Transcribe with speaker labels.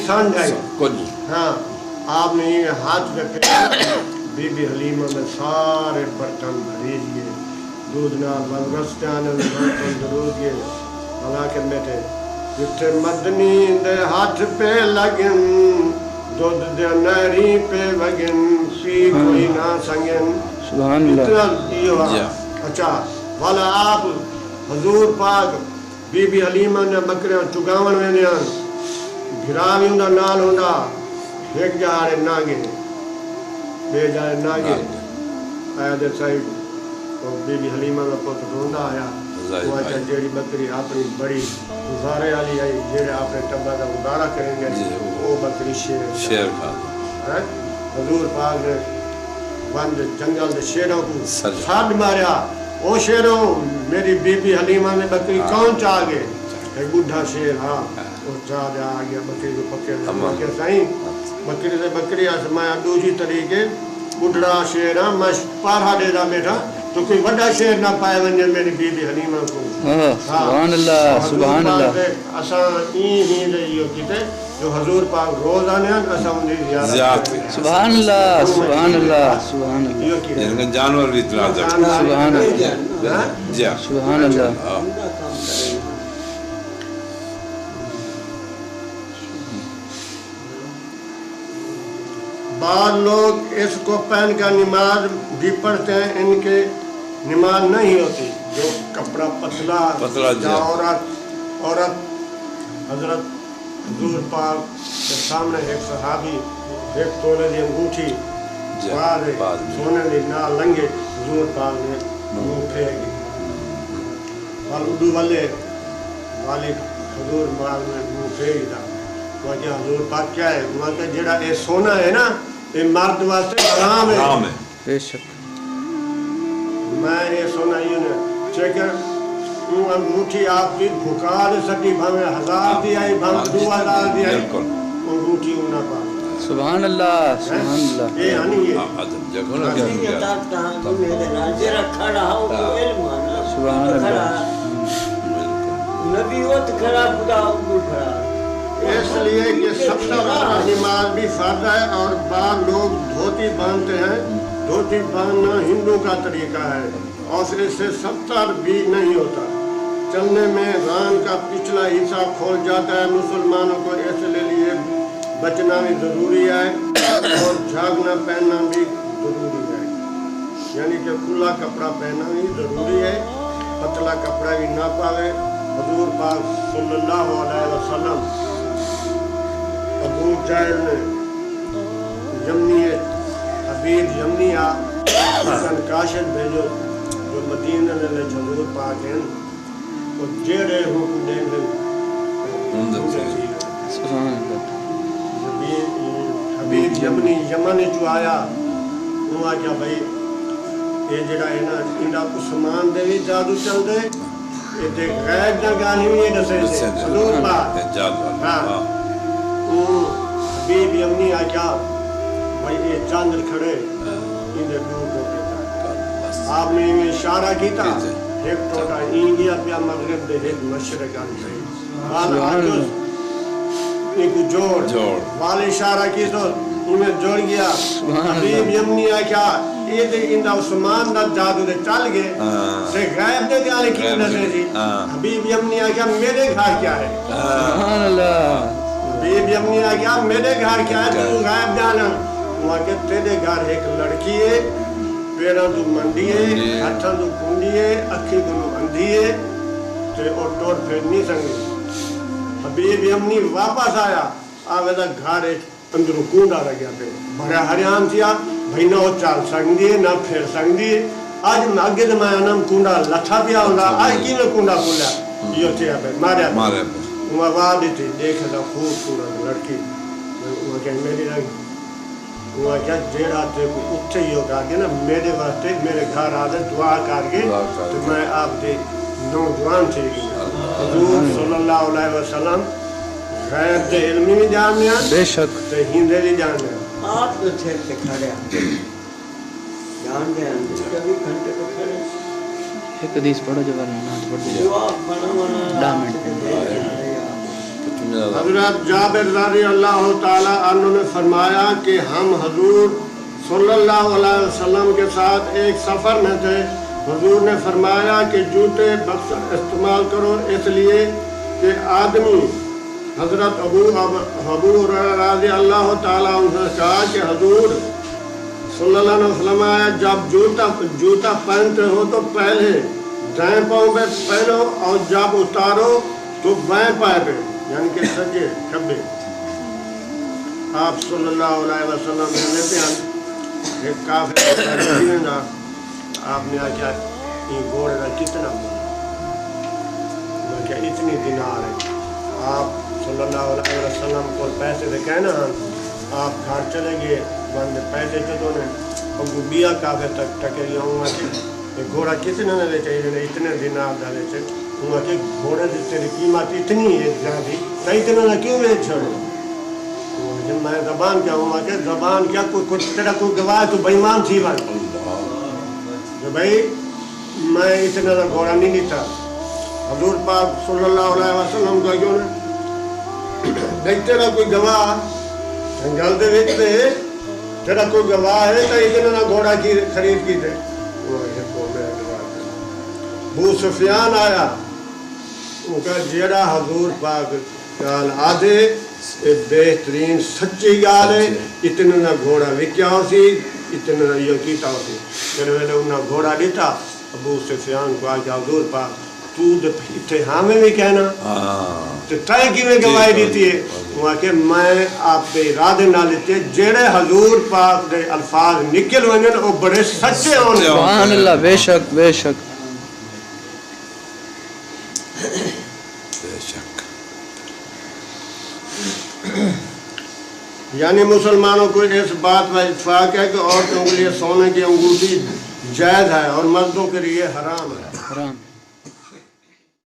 Speaker 1: سانڈ آئی ہاں آپ نے یہ ہاتھ رکھے بی بی حلیمہ میں سارے برتن بھریجیے دودھ نال ونگستان برتن ضروریے حالانکہ بیٹھے جتھے مدنی دے ہاتھ پہ لگن دودھ دے نہری پہ وگن پی کوئی نہ سنگن
Speaker 2: سبحان اللہ
Speaker 1: اچھا والا آپ حضور پاک بی بی حلیمہ نے بکریاں چگاون ویندے ہن گھرا بھی ہوندا نال ہوندا ایک جاڑے ناگے بے جاڑے ناگے آیا دے صاحب تو بی بی حلیمہ کا پتر روندا آیا وہ اچھا جیڑی بکری اپنی بڑی گزارے والی آئی جیڑے اپنے ٹبر کا گزارا کریں گے وہ بکری شیر کھا حضور پاک نے بند جنگل دے شیروں کو ساڈ ماریا او شیروں میری بی بی حلیمہ نے بکری کون چاہ گئے ایک بوڑھا شیر ہاں وہ چاہ دیا آ گیا بکری کو پکڑ کے سائیں بکری سے بکری آسمایا دوسری طریقے بوڑھا شیر ہاں میں پارہا دے دا بیٹھا تو کوئی بڑا شیر نہ پائے ونجے میری بی بی حلیمہ کو
Speaker 2: سبحان اللہ سبحان اللہ
Speaker 1: اساں ہی لئیو کیتے جو حضور پاک روز آنے ہیں اساں ان دی زیارت
Speaker 2: سبحان اللہ سبحان اللہ سبحان اللہ
Speaker 3: یعنی جانور بھی اتنا
Speaker 2: سبحان اللہ سبحان اللہ
Speaker 1: بعض لوگ اس کو پہن کر نماز بھی پڑھتے ہیں ان کے نماز نہیں ہوتی جو کپڑا پتلا یا عورت حضرت حضور پاک کے سامنے ایک صحابی ایک تولے دی انگوٹھی سونے دی نہ لنگے حضور پاک نے منہ پھیری اردو والے حضور پاک نے منہ پھیری تھا وہ کہ حضور پاک کیا ہے وہ کہ جڑا یہ سونا ہے نا یہ مرد واسطے حرام ہے
Speaker 2: بے شک
Speaker 1: میں یہ سونا یہ نے چیکر انگوٹھی آپ کی بھکا دے سکی بھاوے 1000 دی آئی بھاوے 2000 دی آئی انگوٹھی انہا پا
Speaker 2: سبحان اللہ سبحان اللہ
Speaker 1: یہ ہنی یہ
Speaker 2: سبحان اللہ
Speaker 4: نبیوت کھڑا خدا انگو کھڑا
Speaker 1: اس لیے کہ 70 نماز بھی فرض ہے اور بعض لوگ دھوتی باندھتے ہیں دھوتی باندھنا ہندو کا طریقہ ہے اور اس سے 70 بھی نہیں ہوتا چلنے میں ران کا پچھلا حصہ کھول جاتا ہے مسلمانوں کو اس لیے بچنا بھی ضروری ہے اور جھاگنا پہننا بھی ضروری ہے یعنی کہ کھلا کپڑا پہننا بھی ضروری ہے پتلا کپڑا بھی نہ پاوے حضور پاک صلی اللہ علیہ وسلم ابو جہل نے یمنی حبیب یمنی حسن کاشد بھیجو جو مدینہ نے حضور پاک ہیں وہ جیڑے حکم دیں گے
Speaker 2: سبحان اللہ
Speaker 1: حبیب یمن جو آیا وہ آ کیا بھائی یہ جڑا ہے نا انہا عثمان دے بھی جادو چل دے یہ دے غیب نہ گانی ہوئی ہے دسے سے حضور پاک ہاں حبیب یمنی آ کیا بھائی یہ چاندر کھڑے انہیں دور کو کہتا آپ نے اشارہ کیتا ایک ٹوٹا انڈیا پیا مغرب دے ایک مشرق آن سے والا آجوز ان کو جوڑ والا اشارہ کی تو انہیں جوڑ گیا حبیب یمنی آ کیا یہ دے اندہ عثمان دا جادو دے چل گئے سے غائب دے دیانے کی نظر جی حبیب یمنی آ کیا میرے گھر کیا ہے
Speaker 2: سبحان اللہ
Speaker 1: حبیب یمنی آ کیا میرے گھر کیا ہے تو غائب جانا وہاں کہ تیرے گھر ایک لڑکی ہے پیران تو منڈی ہے ہاتھاں تو کنڈی ہے اکھی تو اندھی ہے تے اور ٹور پھر نہیں سنگی حبیب یمنی واپس آیا آگے دا گھر اندروں کنڈا رہ گیا پہ بڑا حریان تھیا بھئی نہ وہ چال سنگی ہے نہ پھر سنگی ہے آج میں آگے دے میں نام کنڈا لٹھا پیا ہونا آج کی میں کنڈا کھولا یہ تھیا پہ ماریا پہ وہ وادی تھی دیکھا تھا خوبصورت لڑکی وہ کہ میری رنگ وہ کیا جیڑا تے کو اٹھے ہی ہوگا کہ نا میرے واسطے میرے گھر آدھے دعا کر کے تو میں آپ دے نوجوان تھے حضور صلی اللہ علیہ وسلم غیب دے علمی بھی جاننے ہیں
Speaker 2: بے شک
Speaker 1: تے ہندے بھی جاننے ہیں
Speaker 4: آپ تو چھر سے کھڑے ہیں جان دے ہیں کبھی گھنٹے تو کھڑے
Speaker 2: ایک حدیث پڑھو جو ورنہ نات پڑھ دے
Speaker 4: دعا بنا
Speaker 2: ڈامنٹ
Speaker 1: حضرت جابر رضی اللہ تعالیٰ عنہ نے فرمایا کہ ہم حضور صلی اللہ علیہ وسلم کے ساتھ ایک سفر میں تھے. حضور نے فرمایا کہ جوتے بکسر استعمال کرو اس لیے کہ آدمی حضرت ابو رضی اللہ تعالیٰ عنہ نے کہا کہ حضور صلی اللہ علیہ وسلم آیا جب جوتا پہنتے ہو تو پہلے دائیں پاؤں پہ پہنو اور جب اتارو تو بائیں پائے پہ یعنی کہ سجے کھبے. آپ صلی اللہ علیہ وسلم لیتے ہیں ایک کافر آپ نے کیا یہ گھوڑے کا کتنا میں کیا اتنی دینار ہے. آپ صلی اللہ علیہ وسلم کو پیسے دے کہنا آپ گھر چلے گئے بند پیسے چتوں نے اب بیا کافی تک ٹکے گیا ہوں کہ گھوڑا کتنے نے لے چاہیے اتنے دینار ڈالے تھے ہوں کہ گھوڑے کی تیری قیمت اتنی ہے زیادہ تو اتنا نہ کیوں بیچ چھوڑو. جب میں زبان کیا ہوں کہ زبان کیا کوئی تیرا کوئی گواہ تو بےمان تھی بات کہ بھائی میں اتنا گھوڑا نہیں لیتا. حضور پاک صلی اللہ علیہ وسلم کا کیوں نے دیکھتے رہا کوئی گواہ جنگل دے ویچتے تیرا کوئی گواہ ہے تو اتنا گھوڑا کی خرید کی تھے. ابو سفیان آیا وہ کہا جیڑا حضور پاک گال آدھے بہترین سچی گال ہے اتنا نہ گھوڑا وکیا ہو سی اتنا نہ یہ کیتا ہو سی. میرے ویلے انہاں گھوڑا دیتا ابو سفیان کو آجا حضور پاک تو اتنے ہمیں بھی کہنا تو تائیں کی میں گواہی دیتی ہے وہاں کہ میں آپ پہ ارادے نہ لیتے جڑے حضور پاک دے الفاظ نکل ہوئے وہ بڑے سچے ہونے.
Speaker 2: سبحان اللہ. بے شک بے شک
Speaker 3: بے شک.
Speaker 1: یعنی مسلمانوں کو اس بات کا اتفاق ہے کہ عورتوں کے لیے سونے کی انگوٹھی جائز ہے اور مردوں کے لیے حرام ہے.
Speaker 2: حرام.